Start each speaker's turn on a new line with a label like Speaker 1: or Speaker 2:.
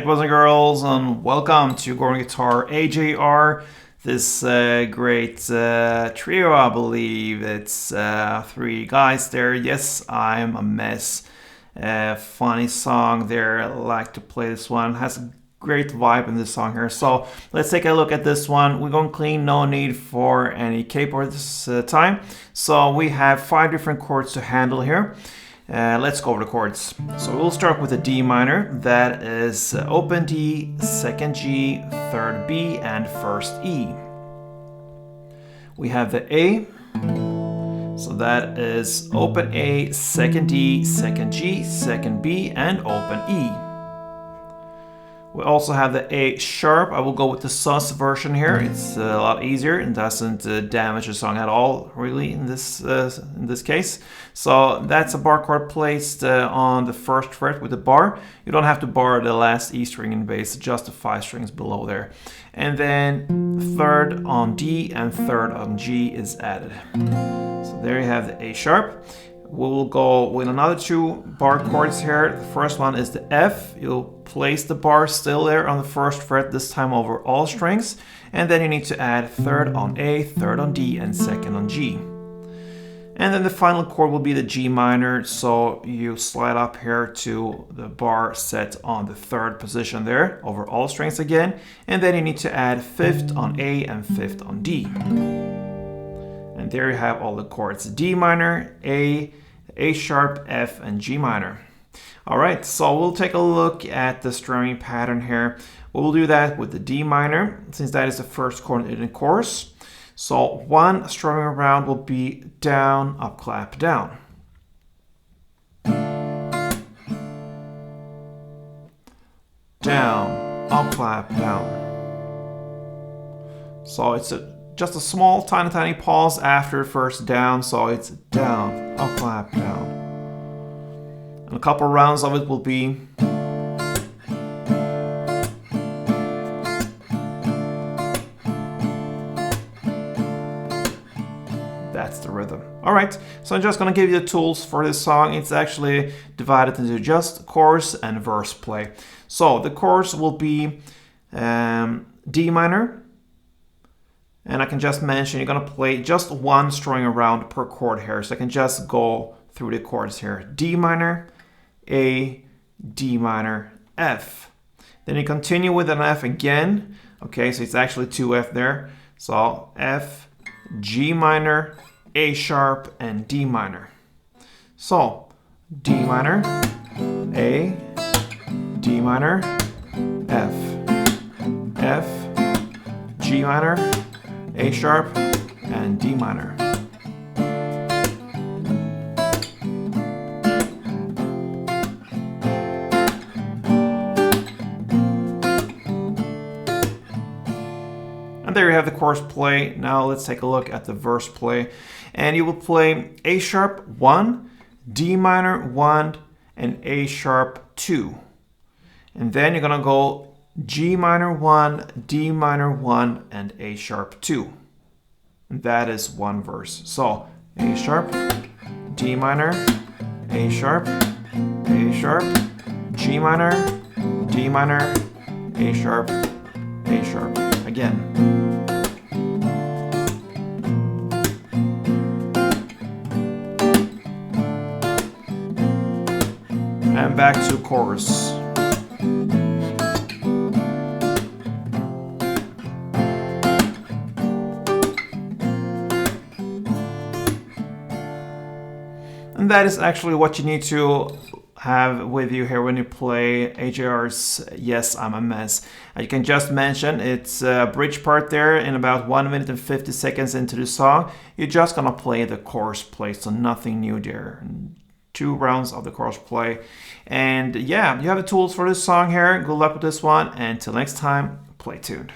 Speaker 1: Alright, boys and girls, and welcome to Gordon Guitar AJR. This great trio, I believe. It's three guys there. Yes, I'm a mess. Funny song there. I like to play this one. Has a great vibe in this song here. So let's take a look at this one. We're going clean, no need for any keyboard this time. So we have 5 different chords to handle here. Let's go over the chords. So we'll start with a D minor. That is open D, second G, third B, and first E. We have the A. So that is open A, second D, second G, second B, and open E. We also have the A sharp. I will go with the sus version here. It's a lot easier and doesn't damage the song at all, really, in this case. So that's a bar chord placed on the first fret with the bar. You don't have to bar the last E string in bass, just the 5 strings below there. And then third on D and third on G is added. So there you have the A sharp. We will go with another 2 bar chords here. The first one is the F. You'll place the bar still there on the first fret, this time over all strings. And then you need to add third on A, third on D, and second on G. And then the final chord will be the G minor. So you slide up here to the bar set on the third position there, over all strings again. And then you need to add 5th on A and 5th on D. And there you have all the chords: D minor, A sharp, F, and G minor. All right, so we'll take a look at the strumming pattern here. We'll do that with the D minor, since that is the first chord in the chorus. So one strumming around will be down, up, clap, down. Down, up, clap, down. So it's just a small, tiny pause after first down, so it's down, up, clap, down. And a couple rounds of it will be that's the rhythm. All right, so I'm just gonna give you the tools for this song. It's actually divided into just chorus and verse play. So the chorus will be D minor. And I can just mention you're going to play just one string around per chord here. So I can just go through the chords here. D minor, A, D minor, F. Then you continue with an F again. Okay, so it's actually 2 F there. So F, G minor, A sharp, and D minor. So D minor, A, D minor, F, F, G minor, A sharp, and D minor. And there you have the chorus play. Now let's take a look at the verse play. And you will play A sharp 1, D minor 1, and A sharp 2. And then you're gonna go G minor 1, D minor 1, and A sharp 2. And that is one verse. So A sharp, D minor, A sharp, G minor, D minor, A sharp, again. And back to chorus. And that is actually what you need to have with you here when you play AJR's Yes, I'm a Mess. You can just mention it's a bridge part there in about 1 minute and 50 seconds into the song. You're just gonna play the chorus play, so nothing new there. 2 rounds of the chorus play. And yeah, you have the tools for this song here. Good luck with this one. And until next time, play tuned.